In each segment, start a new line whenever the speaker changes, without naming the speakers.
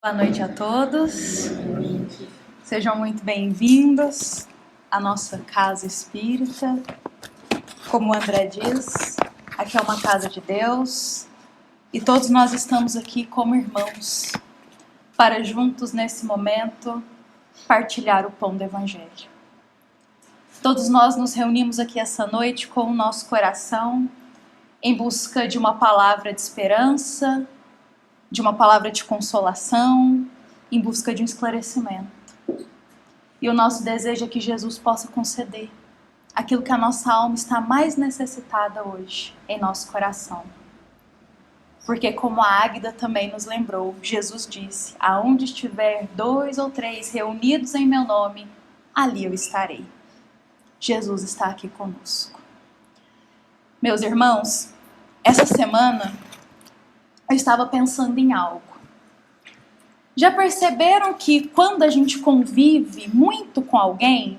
Boa noite a todos, sejam muito bem-vindos à nossa casa espírita. Como o André diz, aqui é uma casa de Deus e todos nós estamos aqui como irmãos para juntos nesse momento partilhar o pão do Evangelho. Todos nós nos reunimos aqui essa noite com o nosso coração em busca de uma palavra de esperança, de uma palavra de consolação, em busca de um esclarecimento. E o nosso desejo é que Jesus possa conceder aquilo que a nossa alma está mais necessitada hoje em nosso coração. Porque como a Águida também nos lembrou, Jesus disse: aonde estiver 2 ou 3 reunidos em meu nome, ali eu estarei. Jesus está aqui conosco. Meus irmãos, essa semana eu estava pensando em algo. Já perceberam que quando a gente convive muito com alguém,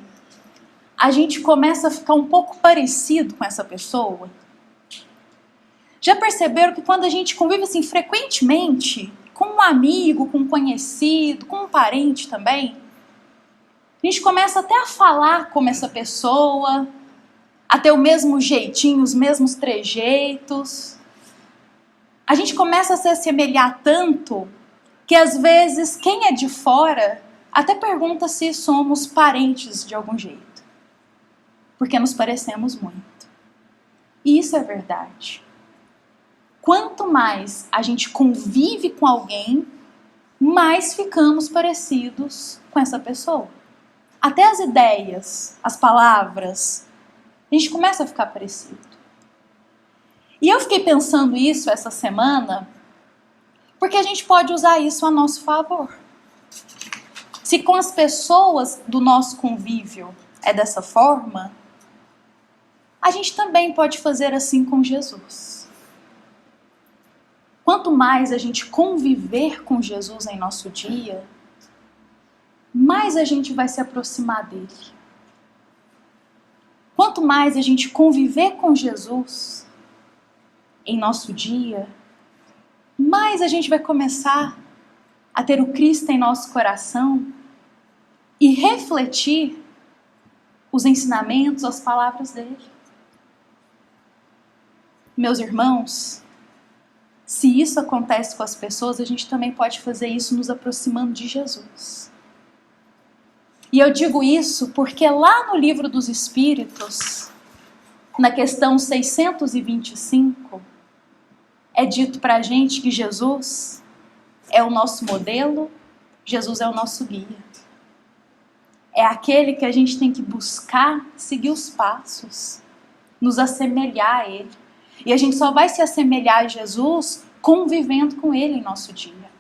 a gente começa a ficar um pouco parecido com essa pessoa? Já perceberam que quando a gente convive assim frequentemente, com um amigo, com um conhecido, com um parente também, a gente começa até a falar como essa pessoa, a ter o mesmo jeitinho, os mesmos trejeitos. A gente começa a se assemelhar tanto que às vezes quem é de fora até pergunta se somos parentes de algum jeito. Porque nos parecemos muito. E isso é verdade. Quanto mais a gente convive com alguém, mais ficamos parecidos com essa pessoa. Até as ideias, as palavras, a gente começa a ficar parecido. E eu fiquei pensando isso essa semana, porque a gente pode usar isso a nosso favor. Se com as pessoas do nosso convívio é dessa forma, a gente também pode fazer assim com Jesus. Quanto mais a gente conviver com Jesus em nosso dia, mais a gente vai se aproximar dele. Quanto mais a gente conviver com Jesus em nosso dia, mais a gente vai começar a ter o Cristo em nosso coração e refletir os ensinamentos, as palavras dele. Meus irmãos, se isso acontece com as pessoas, a gente também pode fazer isso nos aproximando de Jesus. E eu digo isso porque lá no Livro dos Espíritos, na questão 625, é dito pra gente que Jesus é o nosso modelo, Jesus é o nosso guia. É aquele que a gente tem que buscar seguir os passos, nos assemelhar a ele. E a gente só vai se assemelhar a Jesus convivendo com ele em nosso dia.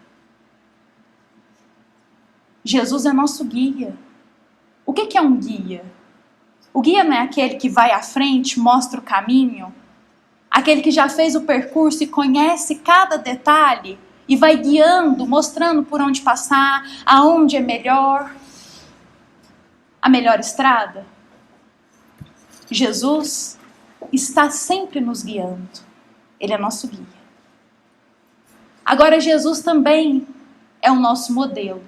Jesus é nosso guia. O que é um guia? O guia não é aquele que vai à frente, mostra o caminho? Aquele que já fez o percurso e conhece cada detalhe e vai guiando, mostrando por onde passar, aonde é melhor, a melhor estrada? Jesus está sempre nos guiando. Ele é nosso guia. Agora, Jesus também é o nosso modelo.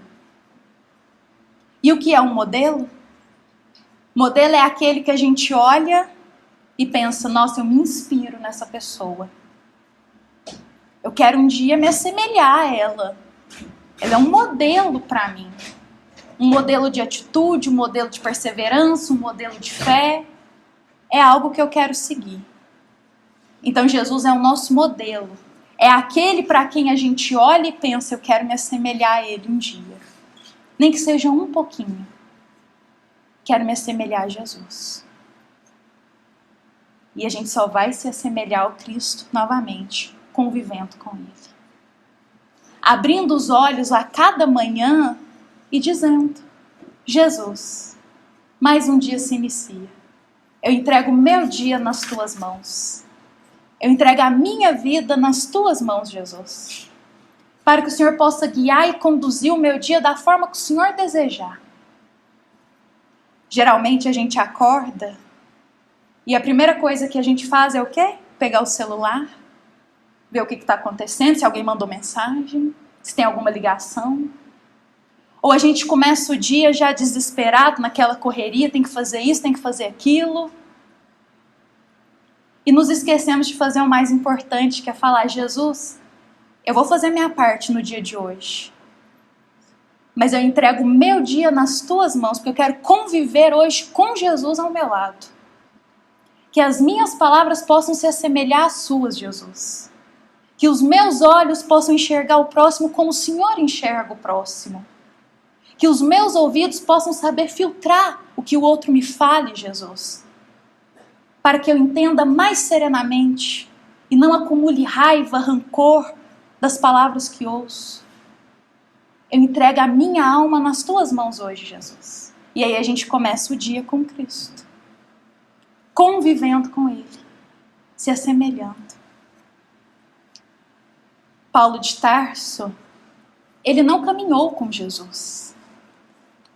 E o que é um modelo? Modelo é aquele que a gente olha e pensa: nossa, eu me inspiro nessa pessoa. Eu quero um dia me assemelhar a ela. Ela é um modelo para mim. Um modelo de atitude, um modelo de perseverança, um modelo de fé. É algo que eu quero seguir. Então Jesus é o nosso modelo. É aquele para quem a gente olha e pensa: eu quero me assemelhar a ele um dia. Nem que seja um pouquinho. Quero me assemelhar a Jesus. E a gente só vai se assemelhar ao Cristo novamente, convivendo com ele. Abrindo os olhos a cada manhã e dizendo: Jesus, mais um dia se inicia. Eu entrego o meu dia nas tuas mãos. Eu entrego a minha vida nas tuas mãos, Jesus. Para que o Senhor possa guiar e conduzir o meu dia da forma que o Senhor desejar. Geralmente a gente acorda e a primeira coisa que a gente faz é o quê? Pegar o celular, ver o que está acontecendo, se alguém mandou mensagem. Se tem alguma ligação. Ou a gente começa o dia já desesperado, naquela correria, tem que fazer isso, tem que fazer aquilo. E nos esquecemos de fazer o mais importante, que é falar: Jesus, eu vou fazer minha parte no dia de hoje. Mas eu entrego o meu dia nas tuas mãos, porque eu quero conviver hoje com Jesus ao meu lado. Que as minhas palavras possam se assemelhar às suas, Jesus. Que os meus olhos possam enxergar o próximo como o Senhor enxerga o próximo. Que os meus ouvidos possam saber filtrar o que o outro me fale, Jesus. Para que eu entenda mais serenamente e não acumule raiva, rancor das palavras que ouço. Eu entrego a minha alma nas tuas mãos hoje, Jesus. E aí a gente começa o dia com Cristo. Convivendo com Ele. Se assemelhando. Paulo de Tarso, ele não caminhou com Jesus.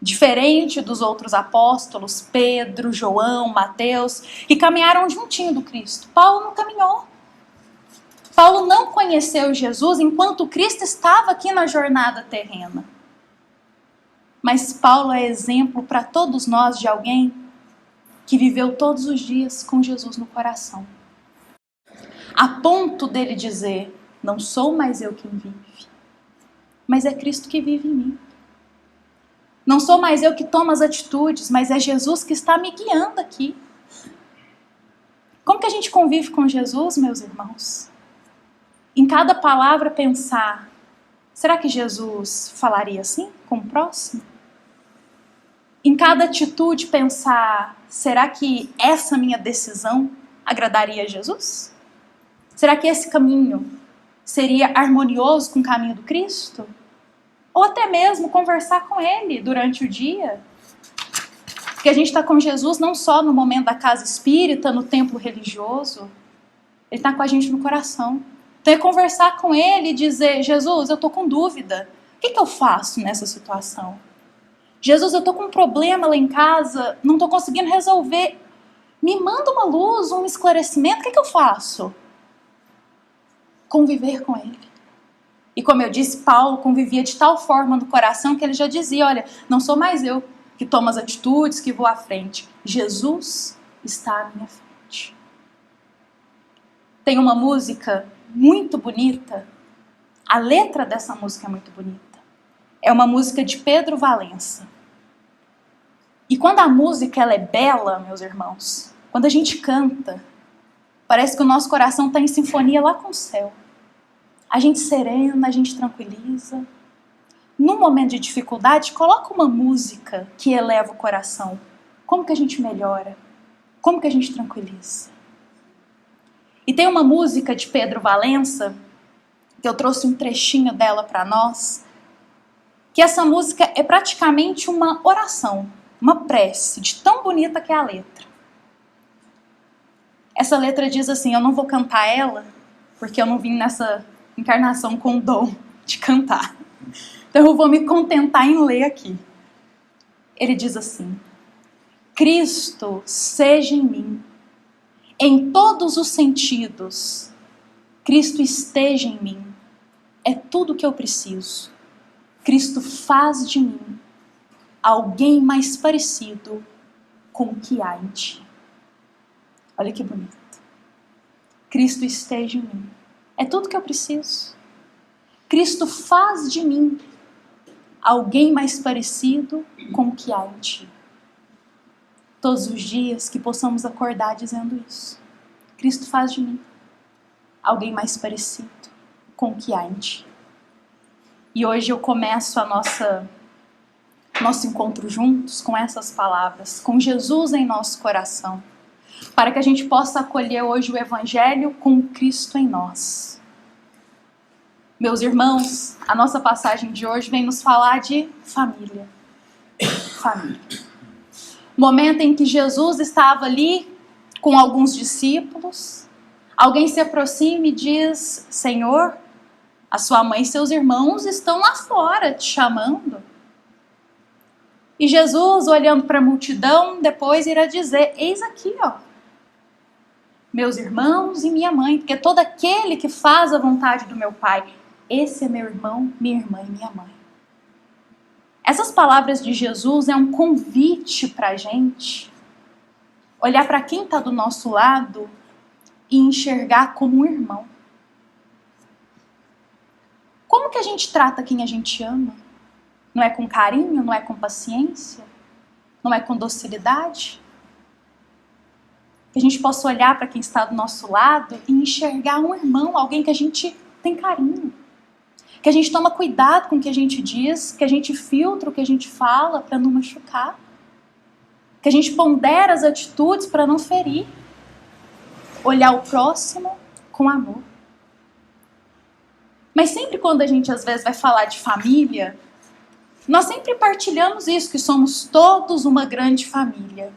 Diferente dos outros apóstolos, Pedro, João, Mateus, que caminharam juntinho do Cristo. Paulo não caminhou. Paulo não conheceu Jesus enquanto Cristo estava aqui na jornada terrena. Mas Paulo é exemplo para todos nós de alguém que viveu todos os dias com Jesus no coração. A ponto dele dizer: não sou mais eu quem vive, mas é Cristo que vive em mim. Não sou mais eu que tomo as atitudes, mas é Jesus que está me guiando aqui. Como que a gente convive com Jesus, meus irmãos? Em cada palavra pensar: será que Jesus falaria assim com o próximo? Em cada atitude pensar: será que essa minha decisão agradaria a Jesus? Será que esse caminho seria harmonioso com o caminho do Cristo? Ou até mesmo conversar com Ele durante o dia? Porque a gente está com Jesus não só no momento da casa espírita, no templo religioso. Ele está com a gente no coração. Então é conversar com Ele e dizer: Jesus, eu estou com dúvida. O que eu faço nessa situação? Jesus, eu estou com um problema lá em casa, não estou conseguindo resolver. Me manda uma luz, um esclarecimento, o que eu faço? Conviver com Ele. E como eu disse, Paulo convivia de tal forma no coração que ele já dizia: olha, não sou mais eu que tomo as atitudes, que vou à frente. Jesus está à minha frente. Tem uma música muito bonita. A letra dessa música é muito bonita. É uma música de Pedro Valença. E quando a música ela é bela, meus irmãos, quando a gente canta, parece que o nosso coração está em sinfonia lá com o céu. A gente serena, a gente tranquiliza. Num momento de dificuldade, coloca uma música que eleva o coração. Como que a gente melhora? Como que a gente tranquiliza? E tem uma música de Pedro Valença, que eu trouxe um trechinho dela para nós, que essa música é praticamente uma oração, uma prece, de tão bonita que é a letra. Essa letra diz assim: eu não vou cantar ela, porque eu não vim nessa encarnação com o dom de cantar. Então eu vou me contentar em ler aqui. Ele diz assim: Cristo seja em mim, em todos os sentidos. Cristo esteja em mim. É tudo o que eu preciso. Cristo faz de mim alguém mais parecido com o que há em ti. Olha que bonito. Cristo esteja em mim. É tudo que eu preciso. Cristo faz de mim alguém mais parecido com o que há em ti. Todos os dias que possamos acordar dizendo isso. Cristo faz de mim alguém mais parecido com o que há em ti. E hoje eu começo nosso encontro juntos com essas palavras, com Jesus em nosso coração, para que a gente possa acolher hoje o Evangelho com Cristo em nós. Meus irmãos, a nossa passagem de hoje vem nos falar de família. Família. Momento em que Jesus estava ali com alguns discípulos, alguém se aproxima e diz: Senhor, a sua mãe e seus irmãos estão lá fora te chamando. E Jesus, olhando para a multidão, depois irá dizer: eis aqui, ó, meus irmãos e minha mãe, porque todo aquele que faz a vontade do meu Pai, esse é meu irmão, minha irmã e minha mãe. Essas palavras de Jesus é um convite para a gente olhar para quem está do nosso lado e enxergar como um irmão. Como que a gente trata quem a gente ama? Não é com carinho? Não é com paciência? Não é com docilidade? Que a gente possa olhar para quem está do nosso lado e enxergar um irmão, alguém que a gente tem carinho. Que a gente toma cuidado com o que a gente diz, que a gente filtra o que a gente fala para não machucar. Que a gente pondera as atitudes para não ferir. Olhar o próximo com amor. Mas sempre quando a gente às vezes vai falar de família, nós sempre partilhamos isso, que somos todos uma grande família.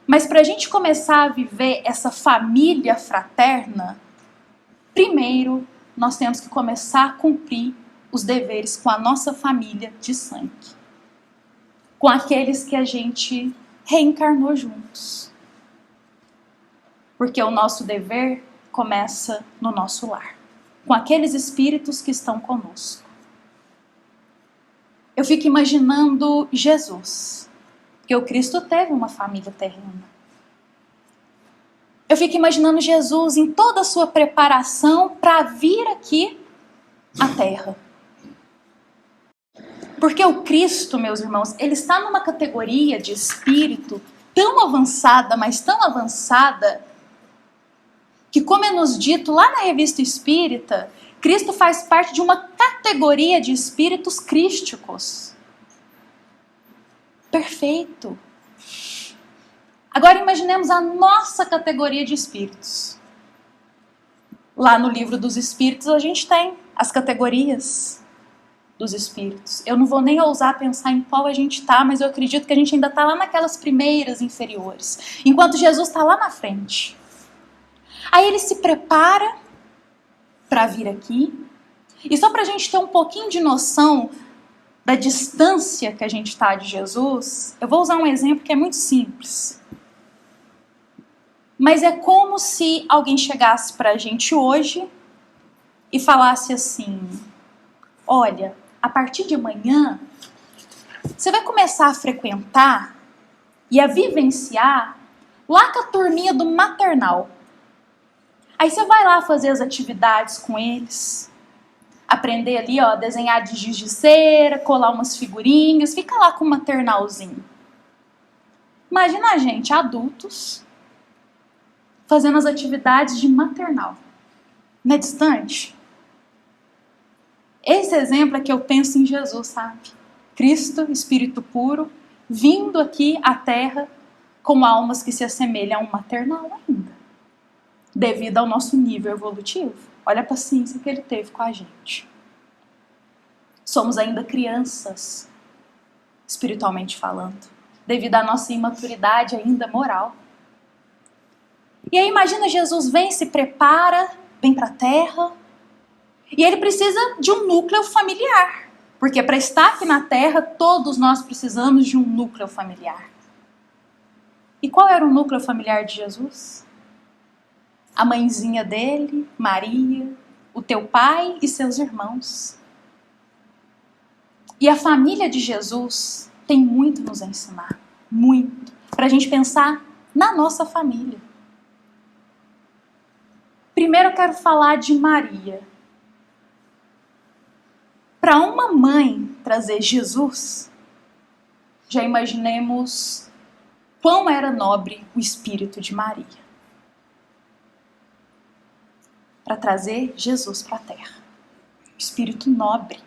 Mas para a gente começar a viver essa família fraterna, primeiro nós temos que começar a cumprir os deveres com a nossa família de sangue. Com aqueles que a gente reencarnou juntos. Porque o nosso dever começa no nosso lar. Com aqueles espíritos que estão conosco. Eu fico imaginando Jesus. Porque o Cristo teve uma família terrena. Eu fico imaginando Jesus em toda a sua preparação para vir aqui à Terra. Porque o Cristo, meus irmãos, ele está numa categoria de espírito tão avançada, mas tão avançada, que como é nos dito lá na Revista Espírita, Cristo faz parte de uma categoria de espíritos crísticos. Perfeito. Agora imaginemos a nossa categoria de espíritos. Lá no Livro dos Espíritos a gente tem as categorias dos espíritos. Eu não vou nem ousar pensar em qual a gente está, mas eu acredito que a gente ainda está lá naquelas primeiras inferiores, enquanto Jesus está lá na frente. Aí ele se prepara para vir aqui, e só para a gente ter um pouquinho de noção da distância que a gente está de Jesus, eu vou usar um exemplo que é muito simples. Mas é como se alguém chegasse para a gente hoje e falasse assim: olha, a partir de amanhã, você vai começar a frequentar e a vivenciar lá com a turminha do maternal. Aí você vai lá fazer as atividades com eles, aprender ali, ó, desenhar de giz de cera, colar umas figurinhas, fica lá com o maternalzinho. Imagina a gente, adultos, fazendo as atividades de maternal. Não é distante? Esse exemplo é que eu penso em Jesus, sabe? Cristo, Espírito puro, vindo aqui à Terra com almas que se assemelham a um maternal ainda, devido ao nosso nível evolutivo. Olha a paciência que ele teve com a gente. Somos ainda crianças, espiritualmente falando, devido à nossa imaturidade ainda moral. E aí imagina, Jesus vem, se prepara, vem para a Terra, e ele precisa de um núcleo familiar. Porque para estar aqui na Terra, todos nós precisamos de um núcleo familiar. E qual era o núcleo familiar de Jesus? A mãezinha dele, Maria, o teu pai e seus irmãos. E a família de Jesus tem muito a nos ensinar. Muito. Para a gente pensar na nossa família. Primeiro eu quero falar de Maria. Para uma mãe trazer Jesus, já imaginemos quão era nobre o espírito de Maria. Para trazer Jesus para a Terra. Espírito nobre.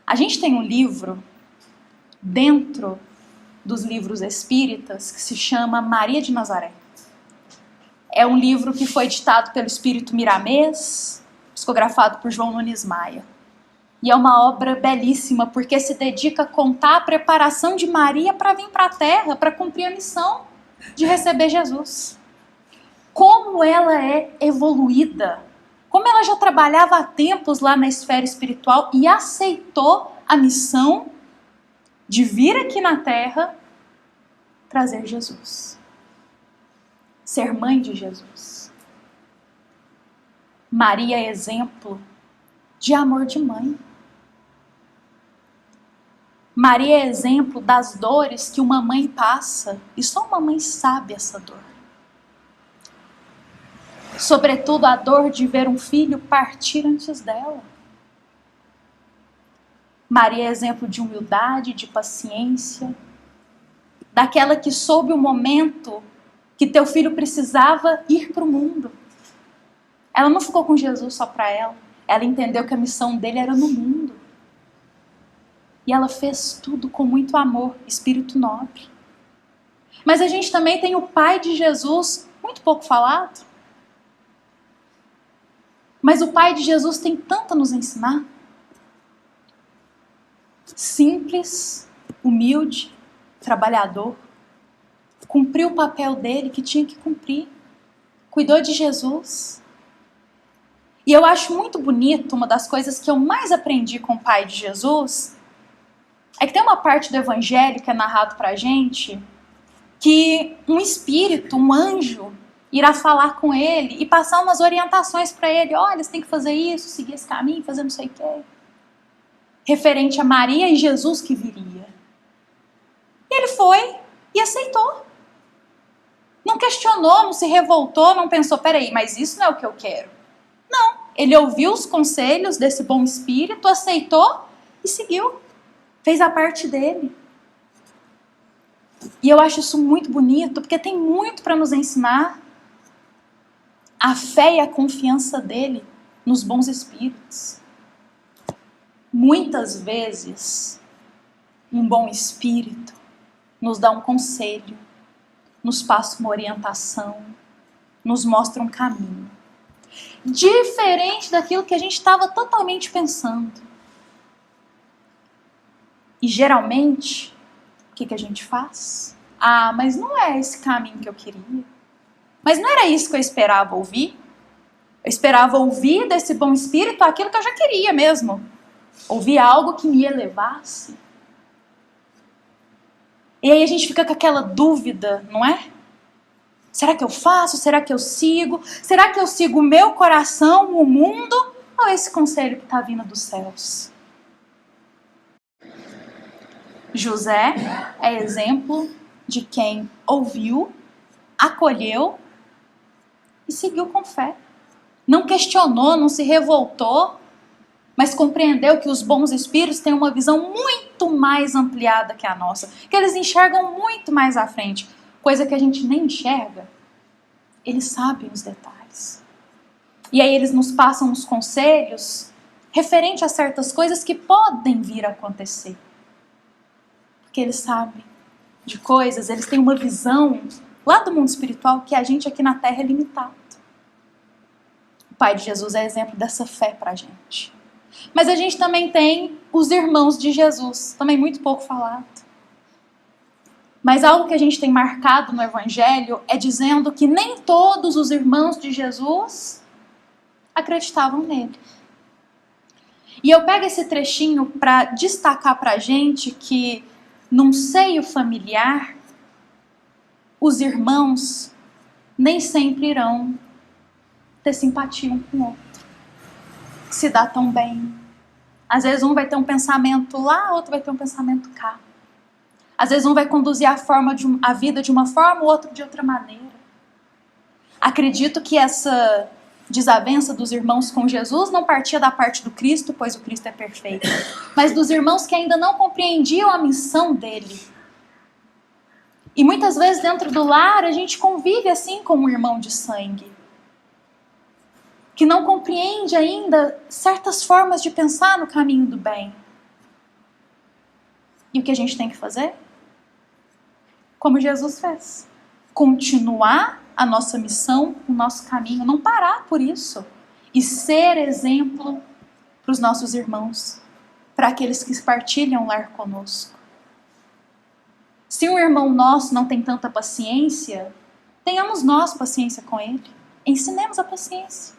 A gente tem um livro dentro dos livros espíritas que se chama Maria de Nazaré. É um livro que foi ditado pelo Espírito Miramês, psicografado por João Nunes Maia. E é uma obra belíssima porque se dedica a contar a preparação de Maria para vir para a Terra, para cumprir a missão de receber Jesus. Como ela é evoluída, como ela já trabalhava há tempos lá na esfera espiritual e aceitou a missão de vir aqui na Terra trazer Jesus. Ser mãe de Jesus. Maria é exemplo de amor de mãe. Maria é exemplo das dores que uma mãe passa, e só uma mãe sabe essa dor. Sobretudo a dor de ver um filho partir antes dela. Maria é exemplo de humildade, de paciência, daquela que soube o momento que teu filho precisava ir para o mundo. Ela não ficou com Jesus só para ela. Ela entendeu que a missão dele era no mundo. E ela fez tudo com muito amor, espírito nobre. Mas a gente também tem o pai de Jesus, muito pouco falado. Mas o pai de Jesus tem tanto a nos ensinar. Simples, humilde, trabalhador. Cumpriu o papel dele que tinha que cumprir. Cuidou de Jesus. E eu acho muito bonito, uma das coisas que eu mais aprendi com o pai de Jesus, é que tem uma parte do evangelho que é narrado pra gente, que um espírito, um anjo, irá falar com ele e passar umas orientações para ele. Olha, você tem que fazer isso, seguir esse caminho, fazer não sei o quê. Referente a Maria e Jesus que viria. E ele foi e aceitou. Não questionou, não se revoltou, não pensou, peraí, mas isso não é o que eu quero. Não, ele ouviu os conselhos desse bom espírito, aceitou e seguiu. Fez a parte dele. E eu acho isso muito bonito, porque tem muito para nos ensinar. A fé e a confiança dele nos bons espíritos. Muitas vezes, um bom espírito nos dá um conselho, nos passa uma orientação, nos mostra um caminho. Diferente daquilo que a gente estava totalmente pensando. E geralmente, o que a gente faz? Ah, mas não é esse caminho que eu queria. Mas não era isso que eu esperava ouvir. Eu esperava ouvir desse bom espírito aquilo que eu já queria mesmo. Ouvir algo que me elevasse. E aí a gente fica com aquela dúvida, não é? Será que eu faço? Será que eu sigo? Será que eu sigo o meu coração, o mundo? Ou esse conselho que está vindo dos céus? José é exemplo de quem ouviu, acolheu e seguiu com fé. Não questionou, não se revoltou, mas compreendeu que os bons espíritos têm uma visão muito mais ampliada que a nossa, que eles enxergam muito mais à frente, coisa que a gente nem enxerga. Eles sabem os detalhes. E aí eles nos passam os conselhos referente a certas coisas que podem vir a acontecer. Porque eles sabem de coisas, eles têm uma visão lá do mundo espiritual que a gente aqui na Terra é limitado. O pai de Jesus é exemplo dessa fé pra gente. Mas a gente também tem os irmãos de Jesus, também muito pouco falado. Mas algo que a gente tem marcado no Evangelho é dizendo que nem todos os irmãos de Jesus acreditavam nele. E eu pego esse trechinho para destacar pra gente que num seio familiar, os irmãos nem sempre irão ter simpatia um com o outro. Se dá tão bem. Às vezes um vai ter um pensamento lá, outro vai ter um pensamento cá. Às vezes um vai conduzir a vida de uma forma, o outro de outra maneira. Acredito que essa desavença dos irmãos com Jesus não partia da parte do Cristo, pois o Cristo é perfeito, mas dos irmãos que ainda não compreendiam a missão dele. E muitas vezes dentro do lar a gente convive assim com um irmão de sangue, que não compreende ainda certas formas de pensar no caminho do bem. E o que a gente tem que fazer? Como Jesus fez. Continuar a nossa missão, o nosso caminho, não parar por isso. E ser exemplo para os nossos irmãos, para aqueles que partilham o lar conosco. Se um irmão nosso não tem tanta paciência, tenhamos nós paciência com ele. Ensinemos a paciência.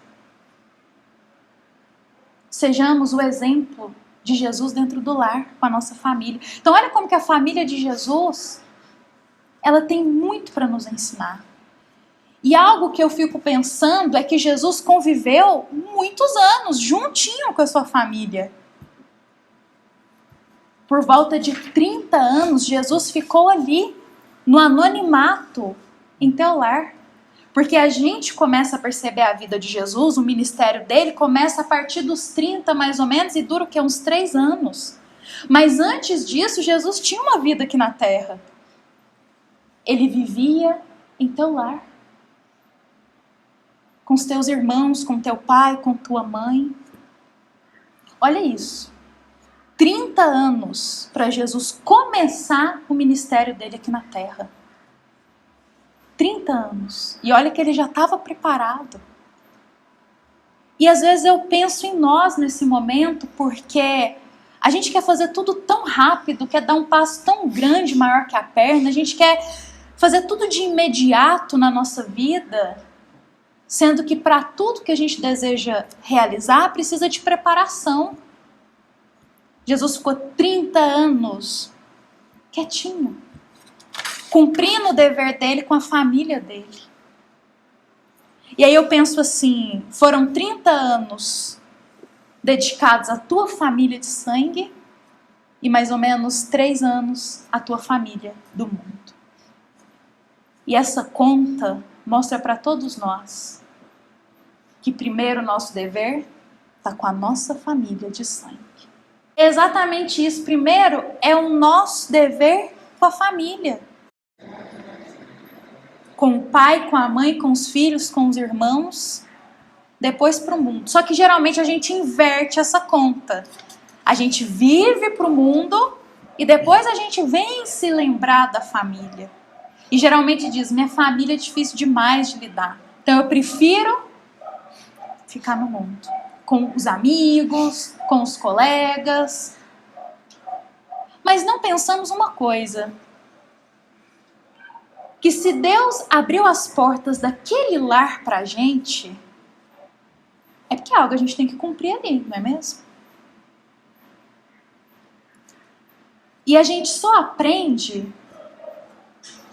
Sejamos o exemplo de Jesus dentro do lar, com a nossa família. Então olha como que a família de Jesus, ela tem muito para nos ensinar. E algo que eu fico pensando é que Jesus conviveu muitos anos juntinho com a sua família. Por volta de 30 anos, Jesus ficou ali, no anonimato, em teu lar. Porque a gente começa a perceber a vida de Jesus, o ministério dele começa a partir dos 30 mais ou menos e dura o quê? Uns 3 anos. Mas antes disso, Jesus tinha uma vida aqui na terra. Ele vivia em teu lar. Com os teus irmãos, com teu pai, com tua mãe. Olha isso. 30 anos para Jesus começar o ministério dele aqui na terra. 30 anos. E olha que ele já estava preparado. E às vezes eu penso em nós nesse momento, porque a gente quer fazer tudo tão rápido, quer dar um passo tão grande, maior que a perna, a gente quer fazer tudo de imediato na nossa vida, sendo que para tudo que a gente deseja realizar, precisa de preparação. Jesus ficou 30 anos quietinho, cumprindo o dever dele com a família dele. E aí eu penso assim, foram 30 anos dedicados à tua família de sangue e mais ou menos 3 anos à tua família do mundo. E essa conta mostra para todos nós que primeiro o nosso dever está com a nossa família de sangue. É exatamente isso. Primeiro é o nosso dever com a família. Com o pai, com a mãe, com os filhos, com os irmãos, depois para o mundo. Só que geralmente a gente inverte essa conta. A gente vive para o mundo e depois a gente vem se lembrar da família. E geralmente diz, minha família é difícil demais de lidar. Então eu prefiro ficar no mundo. Com os amigos, com os colegas. Mas não pensamos uma coisa. Que se Deus abriu as portas daquele lar pra gente, é porque é algo a gente tem que cumprir ali, não é mesmo? E a gente só aprende,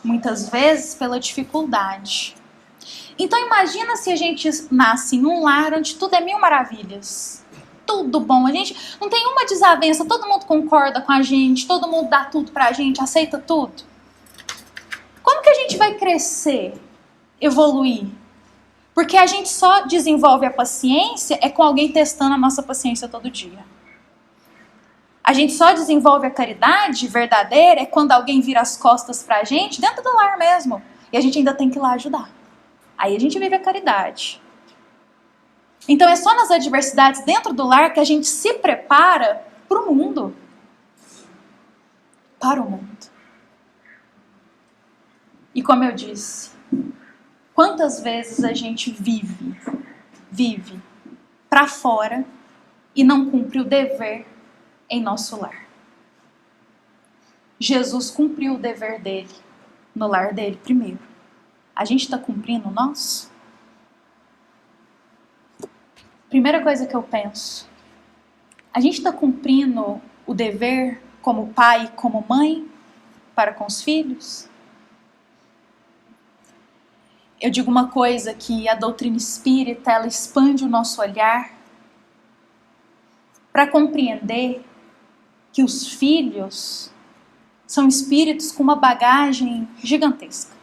muitas vezes, pela dificuldade. Então imagina se a gente nasce em um lar onde tudo é mil maravilhas. Tudo bom, a gente não tem uma desavença, todo mundo concorda com a gente, todo mundo dá tudo pra gente, aceita tudo. Como que a gente vai crescer, evoluir? Porque a gente só desenvolve a paciência é com alguém testando a nossa paciência todo dia. A gente só desenvolve a caridade verdadeira é quando alguém vira as costas pra gente, dentro do lar mesmo. E a gente ainda tem que ir lá ajudar. Aí a gente vive a caridade. Então é só nas adversidades dentro do lar que a gente se prepara para o mundo. Para o mundo. E como eu disse, quantas vezes a gente vive para fora e não cumpre o dever em nosso lar. Jesus cumpriu o dever dele no lar dele primeiro. A gente está cumprindo o nosso? Primeira coisa que eu penso, a gente está cumprindo o dever como pai e como mãe para com os filhos? Eu digo uma coisa, que a doutrina espírita, ela expande o nosso olhar para compreender que os filhos são espíritos com uma bagagem gigantesca.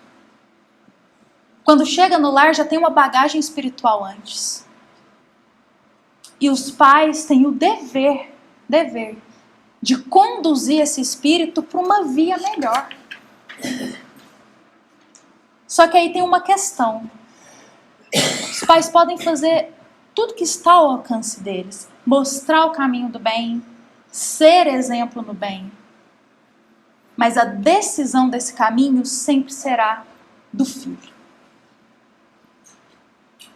Quando chega no lar já tem uma bagagem espiritual antes. E os pais têm o dever de conduzir esse espírito para uma via melhor. Só que aí tem uma questão. Os pais podem fazer tudo que está ao alcance deles. Mostrar o caminho do bem, ser exemplo no bem. Mas a decisão desse caminho sempre será do filho.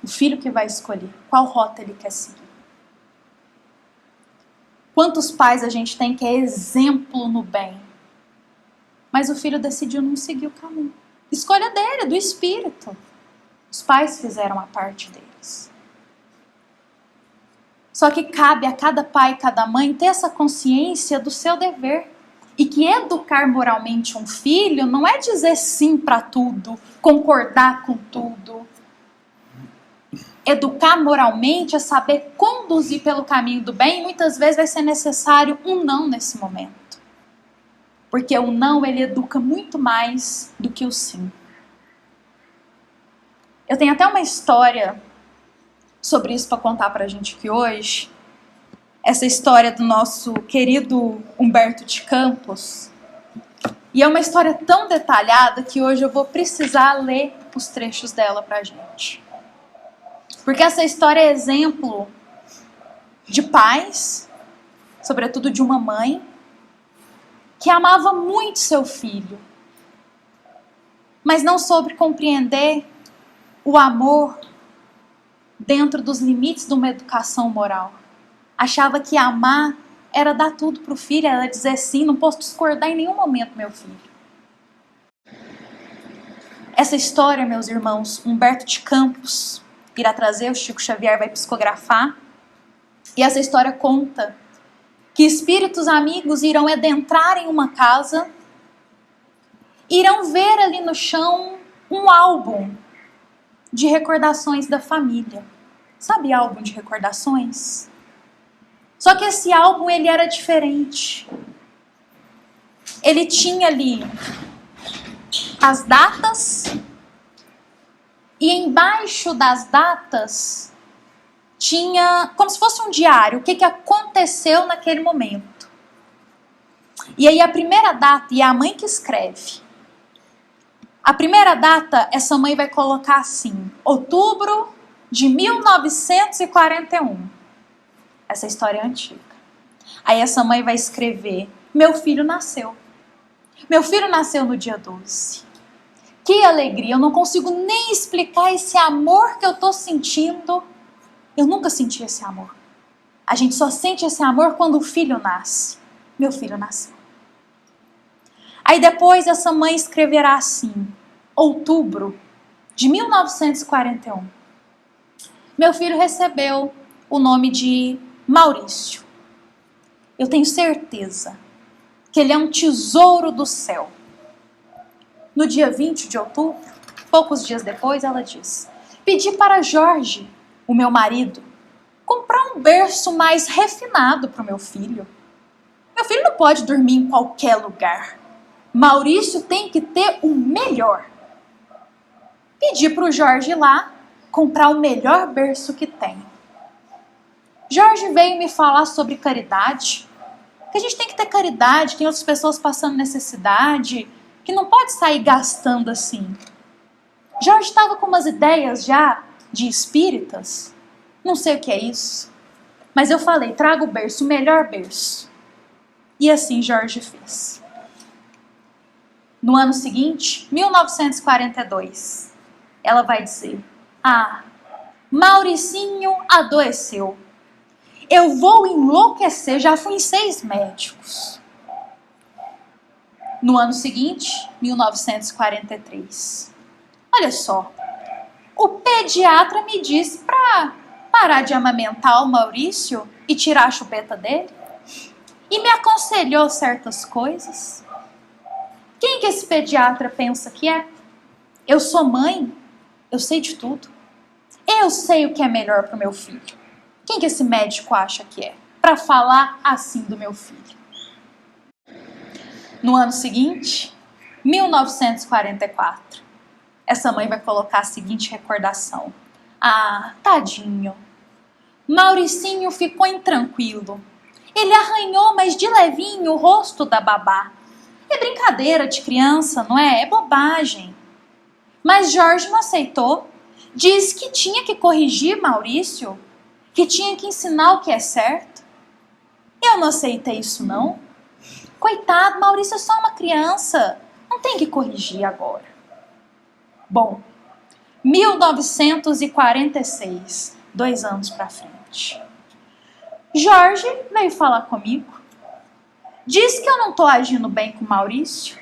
O filho que vai escolher qual rota ele quer seguir. Quantos pais a gente tem que é exemplo no bem, mas o filho decidiu não seguir o caminho. Escolha dele, do espírito. Os pais fizeram a parte deles. Só que cabe a cada pai e cada mãe ter essa consciência do seu dever. E que educar moralmente um filho não é dizer sim para tudo, concordar com tudo. educar moralmente, a saber conduzir pelo caminho do bem, muitas vezes vai ser necessário um não nesse momento. Porque o não, ele educa muito mais do que o sim. Eu tenho até uma história sobre isso para contar para a gente aqui hoje. Essa história do nosso querido Humberto de Campos. E é uma história tão detalhada que hoje eu vou precisar ler os trechos dela para a gente. Porque essa história é exemplo de pais, sobretudo de uma mãe, que amava muito seu filho, mas não soube compreender o amor dentro dos limites de uma educação moral. Achava que amar era dar tudo para o filho, era dizer sim, não posso discordar em nenhum momento, meu filho. Essa história, meus irmãos, Humberto de Campos irá trazer, o Chico Xavier vai psicografar, e essa história conta que espíritos amigos irão adentrar em uma casa, irão ver ali no chão um álbum de recordações da família. Sabe álbum de recordações? Só que esse álbum, ele era diferente. Ele tinha ali as datas e embaixo das datas tinha como se fosse um diário, o que aconteceu naquele momento. E aí a primeira data, e é a mãe que escreve. A primeira data, essa mãe vai colocar assim, outubro de 1941. Essa história é antiga. Aí essa mãe vai escrever, meu filho nasceu. Meu filho nasceu no dia 12. Que alegria, eu não consigo nem explicar esse amor que eu tô sentindo. Eu nunca senti esse amor. A gente só sente esse amor quando o filho nasce. Meu filho nasceu. Aí depois essa mãe escreverá assim, outubro de 1941. Meu filho recebeu o nome de Maurício. Eu tenho certeza que ele é um tesouro do céu. No dia 20 de outubro, poucos dias depois, ela diz, pedi para Jorge, o meu marido, comprar um berço mais refinado para o meu filho. Meu filho não pode dormir em qualquer lugar. Maurício tem que ter o melhor. Pedi para o Jorge ir lá comprar o melhor berço que tem. Jorge veio me falar sobre caridade, que a gente tem que ter caridade, tem outras pessoas passando necessidade, que não pode sair gastando assim. Jorge estava com umas ideias já de espíritas, não sei o que é isso, mas eu falei, traga o berço, o melhor berço. E assim Jorge fez. No ano seguinte, 1942, ela vai dizer, Mauricinho adoeceu. Eu vou enlouquecer, já fui em 6 médicos. No ano seguinte, 1943. Olha só, o pediatra me disse para parar de amamentar o Maurício e tirar a chupeta dele. E me aconselhou certas coisas. Quem que esse pediatra pensa que é? Eu sou mãe, eu sei de tudo. Eu sei o que é melhor para o meu filho. Quem que esse médico acha que é? Para falar assim do meu filho. No ano seguinte, 1944, essa mãe vai colocar a seguinte recordação. Tadinho. Mauricinho ficou intranquilo. Ele arranhou, mas de levinho, o rosto da babá. É brincadeira de criança, não é? É bobagem. Mas Jorge não aceitou. Diz que tinha que corrigir Maurício, que tinha que ensinar o que é certo. Eu não aceitei isso, não. Coitado, Maurício é só uma criança. Não tem que corrigir agora. Bom, 1946, 2 anos para frente. Jorge veio falar comigo. Diz que eu não estou agindo bem com Maurício,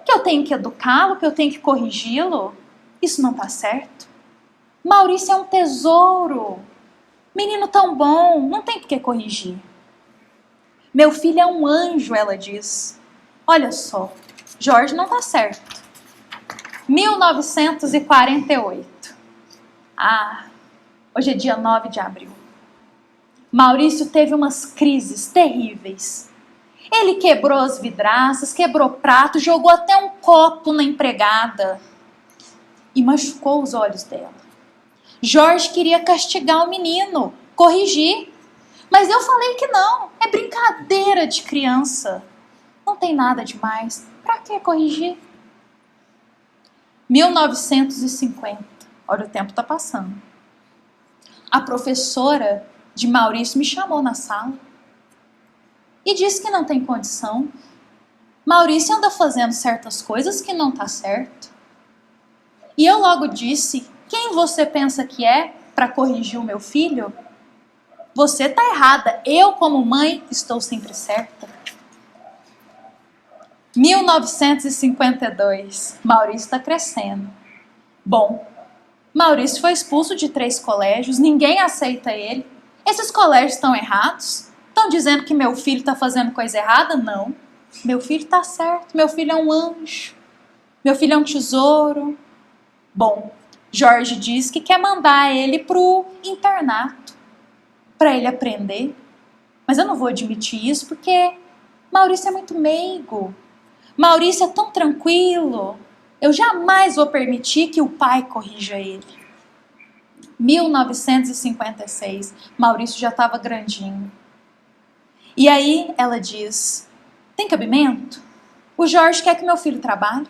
que eu tenho que educá-lo, que eu tenho que corrigi-lo. Isso não está certo. Maurício é um tesouro. Menino tão bom, não tem por que corrigir. Meu filho é um anjo, ela diz. Olha só, Jorge não está certo. 1948. Hoje é dia 9 de abril. Maurício teve umas crises terríveis. Ele quebrou as vidraças, quebrou prato, jogou até um copo na empregada e machucou os olhos dela. Jorge queria castigar o menino, corrigir, mas eu falei que não, é brincadeira de criança. Não tem nada demais, pra que corrigir? 1950, olha, o tempo tá passando. A professora de Maurício me chamou na sala e disse que não tem condição. Maurício anda fazendo certas coisas que não tá certo. E eu logo disse: quem você pensa que é para corrigir o meu filho? Você tá errada, eu como mãe estou sempre certa. 1952, Maurício está crescendo. Bom, Maurício foi expulso de 3 colégios, ninguém aceita ele. Esses colégios estão errados? Estão dizendo que meu filho está fazendo coisa errada? Não. Meu filho está certo, meu filho é um anjo. Meu filho é um tesouro. Bom, Jorge diz que quer mandar ele pro internato, para ele aprender. Mas eu não vou admitir isso porque Maurício é muito meigo. Maurício é tão tranquilo. Eu jamais vou permitir que o pai corrija ele. 1956, Maurício já estava grandinho. E aí ela diz: tem cabimento? O Jorge quer que meu filho trabalhe?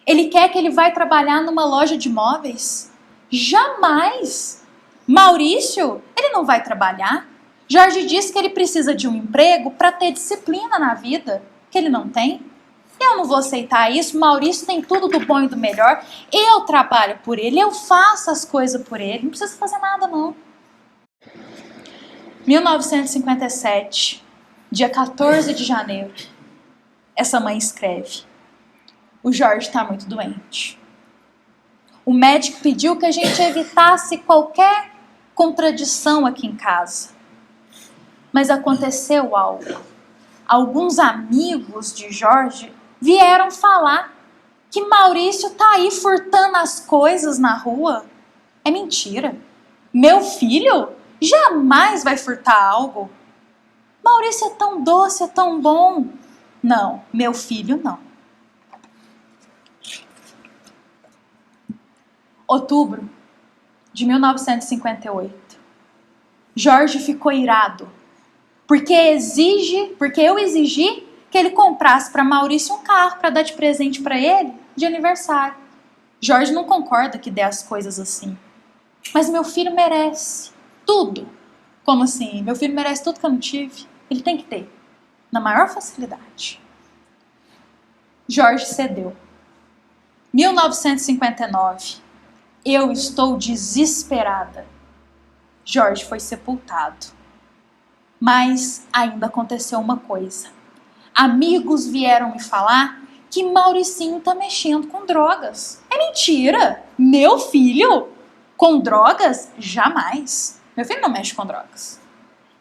Ele quer que ele vai trabalhar numa loja de móveis? Jamais! Maurício, ele não vai trabalhar. Jorge diz que ele precisa de um emprego para ter disciplina na vida, que ele não tem. Eu não vou aceitar isso. Maurício tem tudo do bom e do melhor. Eu trabalho por ele, eu faço as coisas por ele. Não precisa fazer nada, não. 1957, dia 14 de janeiro, essa mãe escreve: o Jorge está muito doente. O médico pediu que a gente evitasse qualquer contradição aqui em casa. Mas aconteceu algo. Alguns amigos de Jorge vieram falar que Maurício tá aí furtando as coisas na rua. É mentira. Meu filho jamais vai furtar algo. Maurício é tão doce, é tão bom. Não, meu filho não. Outubro de 1958. Jorge ficou irado porque eu exigi que ele comprasse para Maurício um carro para dar de presente para ele de aniversário. Jorge não concorda que dê as coisas assim. Mas meu filho merece tudo. Como assim? Meu filho merece tudo que eu não tive? Ele tem que ter, na maior facilidade. Jorge cedeu. 1959. Eu estou desesperada. Jorge foi sepultado. Mas ainda aconteceu uma coisa. Amigos vieram me falar que Mauricinho tá mexendo com drogas. É mentira! Meu filho? Com drogas? Jamais. Meu filho não mexe com drogas.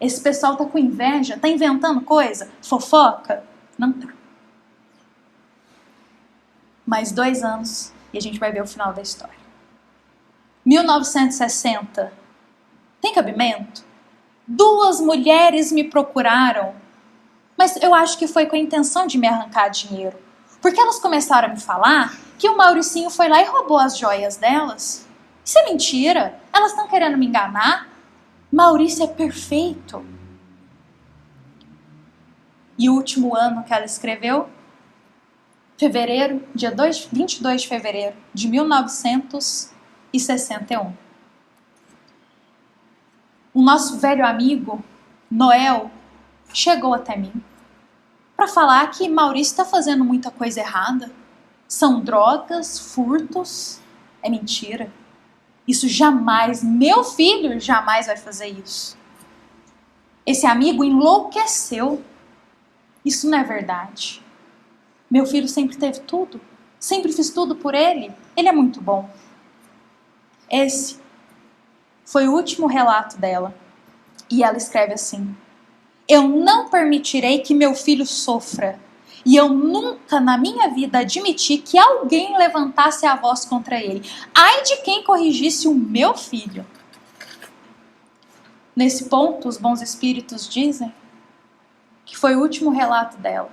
Esse pessoal tá com inveja, tá inventando coisa, fofoca? Não tá. Mais 2 anos e a gente vai ver o final da história. 1960. Tem cabimento? 2 mulheres me procuraram, mas eu acho que foi com a intenção de me arrancar dinheiro. Porque elas começaram a me falar que o Mauricinho foi lá e roubou as joias delas. Isso é mentira. Elas estão querendo me enganar. Maurício é perfeito. E o último ano que ela escreveu, fevereiro, dia 22 de fevereiro de 1961. O nosso velho amigo, Noel, chegou até mim para falar que Maurício está fazendo muita coisa errada. São drogas, furtos. É mentira. Isso jamais, meu filho jamais vai fazer isso. Esse amigo enlouqueceu. Isso não é verdade. Meu filho sempre teve tudo. Sempre fiz tudo por ele. Ele é muito bom. Esse foi o último relato dela. E ela escreve assim: eu não permitirei que meu filho sofra. E eu nunca na minha vida admiti que alguém levantasse a voz contra ele. Ai de quem corrigisse o meu filho. Nesse ponto, os bons espíritos dizem que foi o último relato dela.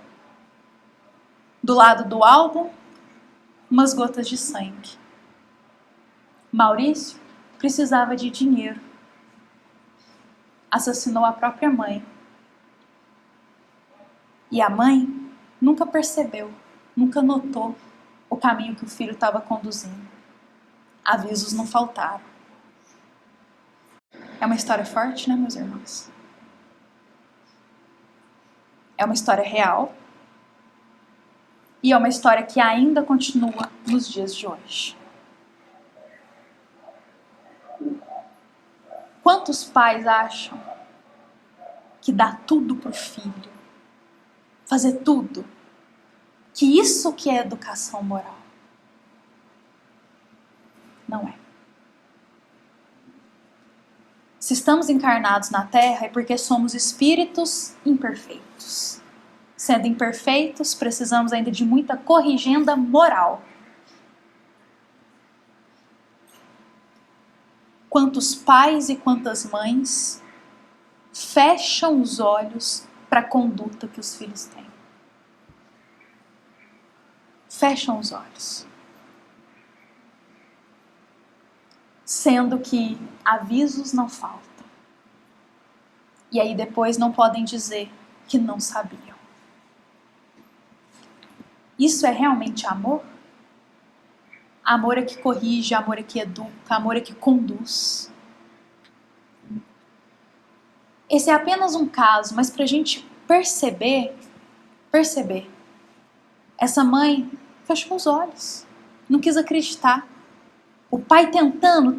Do lado do álbum, umas gotas de sangue. Maurício precisava de dinheiro. Assassinou a própria mãe. E a mãe nunca percebeu, nunca notou o caminho que o filho estava conduzindo. Avisos não faltaram. É uma história forte, né, meus irmãos? É uma história real. E é uma história que ainda continua nos dias de hoje. Quantos pais acham que dá tudo pro filho? Fazer tudo? Que isso que é educação moral? Não é. Se estamos encarnados na Terra é porque somos espíritos imperfeitos. Sendo imperfeitos, precisamos ainda de muita corrigenda moral. Quantos pais e quantas mães fecham os olhos para a conduta que os filhos têm? Fecham os olhos. Sendo que avisos não faltam. E aí depois não podem dizer que não sabiam. Isso é realmente amor? Amor é que corrige, amor é que educa, amor é que conduz. Esse é apenas um caso, mas para a gente perceber, essa mãe fechou os olhos, não quis acreditar. O pai tentando,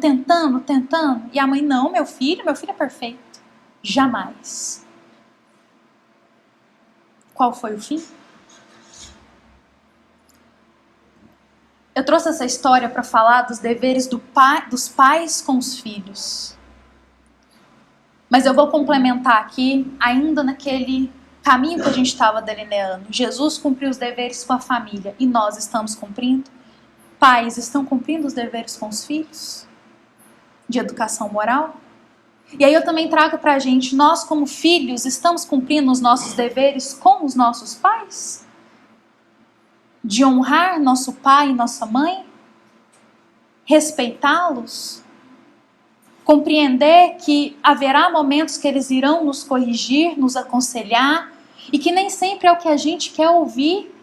e a mãe, não, meu filho é perfeito. Jamais. Qual foi o fim? Eu trouxe essa história para falar dos deveres dos pais com os filhos. Mas eu vou complementar aqui, ainda naquele caminho que a gente estava delineando. Jesus cumpriu os deveres com a família e nós estamos cumprindo? Pais estão cumprindo os deveres com os filhos? De educação moral? E aí eu também trago para a gente, nós como filhos estamos cumprindo os nossos deveres com os nossos pais? De honrar nosso pai e nossa mãe? Respeitá-los? Compreender que haverá momentos que eles irão nos corrigir, nos aconselhar, e que nem sempre é o que a gente quer ouvir,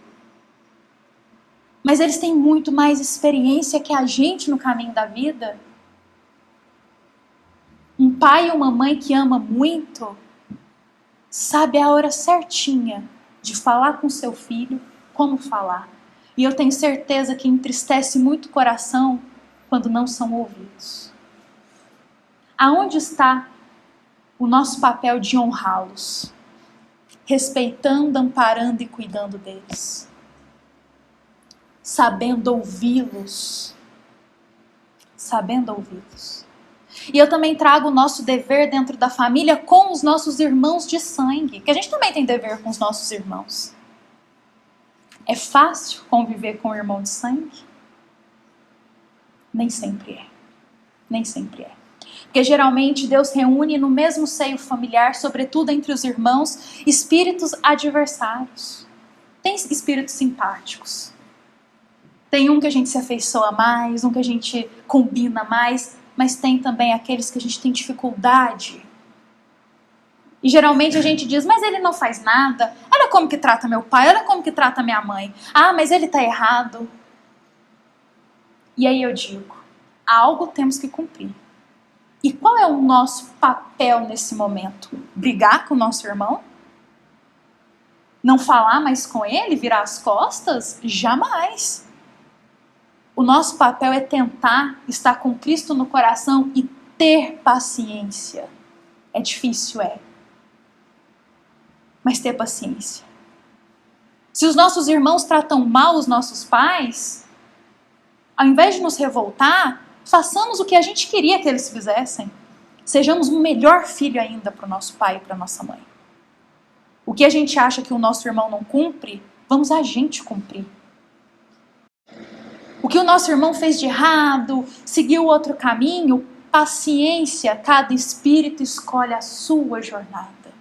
mas eles têm muito mais experiência que a gente no caminho da vida. Um pai e uma mãe que ama muito, sabe a hora certinha de falar com seu filho, como falar. E eu tenho certeza que entristece muito o coração quando não são ouvidos. Aonde está o nosso papel de honrá-los? Respeitando, amparando e cuidando deles. Sabendo ouvi-los. Sabendo ouvi-los. E eu também trago o nosso dever dentro da família com os nossos irmãos de sangue. Que a gente também tem dever com os nossos irmãos. É fácil conviver com o irmão de sangue? Nem sempre é. Nem sempre é. Porque geralmente Deus reúne no mesmo seio familiar, sobretudo entre os irmãos, espíritos adversários. Tem espíritos simpáticos. Tem um que a gente se afeiçoa mais, um que a gente combina mais, mas tem também aqueles que a gente tem dificuldade. E geralmente a gente diz, mas ele não faz nada. Olha como que trata meu pai, olha como que trata minha mãe. Ah, mas ele está errado. E aí eu digo, algo temos que cumprir. E qual é o nosso papel nesse momento? Brigar com o nosso irmão? Não falar mais com ele? Virar as costas? Jamais. O nosso papel é tentar estar com Cristo no coração e ter paciência. É difícil, é. Mas ter paciência. Se os nossos irmãos tratam mal os nossos pais, ao invés de nos revoltar, façamos o que a gente queria que eles fizessem. Sejamos um melhor filho ainda para o nosso pai e para a nossa mãe. O que a gente acha que o nosso irmão não cumpre, vamos a gente cumprir. O que o nosso irmão fez de errado, seguiu outro caminho, paciência, cada espírito escolhe a sua jornada.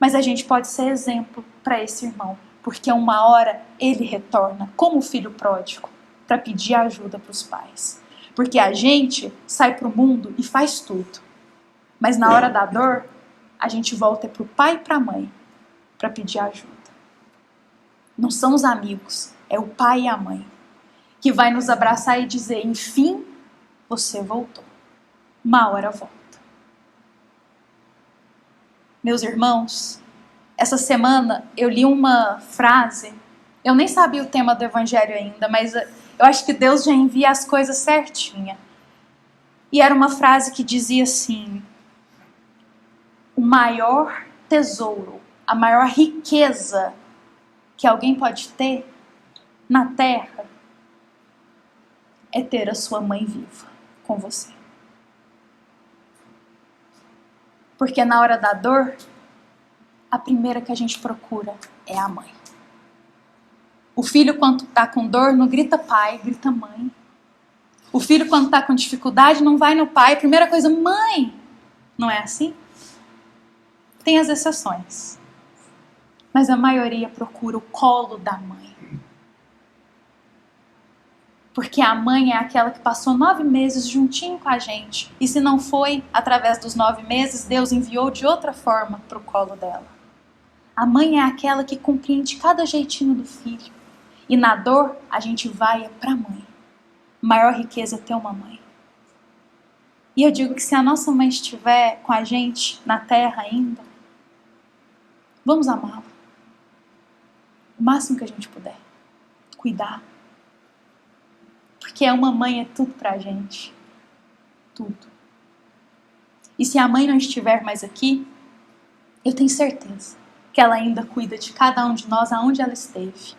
Mas a gente pode ser exemplo para esse irmão, porque uma hora ele retorna, como o filho pródigo, para pedir ajuda para os pais. Porque a gente sai para o mundo e faz tudo. Mas na hora da dor, a gente volta para o pai e para a mãe para pedir ajuda. Não são os amigos, é o pai e a mãe que vai nos abraçar e dizer: enfim, você voltou. Uma hora volta. Meus irmãos, essa semana eu li uma frase, eu nem sabia o tema do evangelho ainda, mas eu acho que Deus já envia as coisas certinha. E era uma frase que dizia assim: o maior tesouro, a maior riqueza que alguém pode ter na terra é ter a sua mãe viva com você. Porque na hora da dor, a primeira que a gente procura é a mãe. O filho, quando está com dor, não grita pai, grita mãe. O filho, quando está com dificuldade, não vai no pai, primeira coisa, mãe. Não é assim? Tem as exceções. Mas a maioria procura o colo da mãe. Porque a mãe é aquela que passou 9 meses juntinho com a gente. E se não foi através dos 9 meses, Deus enviou de outra forma para o colo dela. A mãe é aquela que compreende cada jeitinho do filho. E na dor, a gente vai para a mãe. A maior riqueza é ter uma mãe. E eu digo que se a nossa mãe estiver com a gente na terra ainda, vamos amá-la. O máximo que a gente puder. Cuidar. Porque uma mãe é tudo pra gente. Tudo. E se a mãe não estiver mais aqui, eu tenho certeza que ela ainda cuida de cada um de nós aonde ela esteve.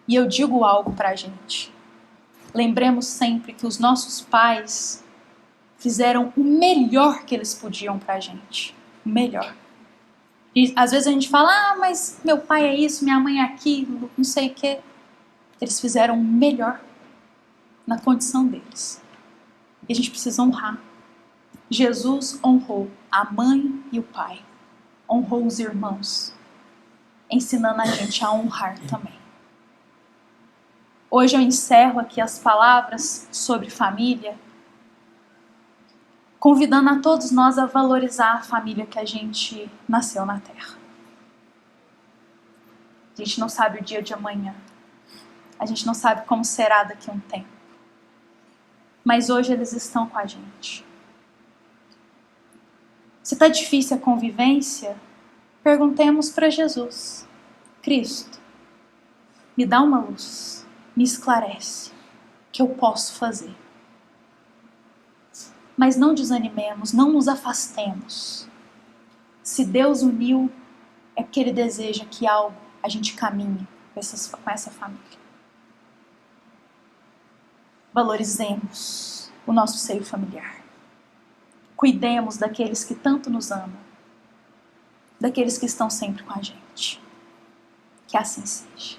E eu digo algo pra gente. Lembremos sempre que os nossos pais fizeram o melhor que eles podiam pra gente. O melhor. E às vezes a gente fala, mas meu pai é isso, minha mãe é aquilo, não sei o quê. Eles fizeram o melhor na condição deles. E a gente precisa honrar. Jesus honrou a mãe e o pai. Honrou os irmãos. Ensinando a gente a honrar também. Hoje eu encerro aqui as palavras sobre família, convidando a todos nós a valorizar a família que a gente nasceu na terra. A gente não sabe o dia de amanhã. A gente não sabe como será daqui a um tempo. Mas hoje eles estão com a gente. Se está difícil a convivência, perguntemos para Jesus. Cristo, me dá uma luz, me esclarece, que eu posso fazer. Mas não desanimemos, não nos afastemos. Se Deus uniu, é porque Ele deseja que algo a gente caminhe com essa família. Valorizemos o nosso seio familiar. Cuidemos daqueles que tanto nos amam. Daqueles que estão sempre com a gente. Que assim seja.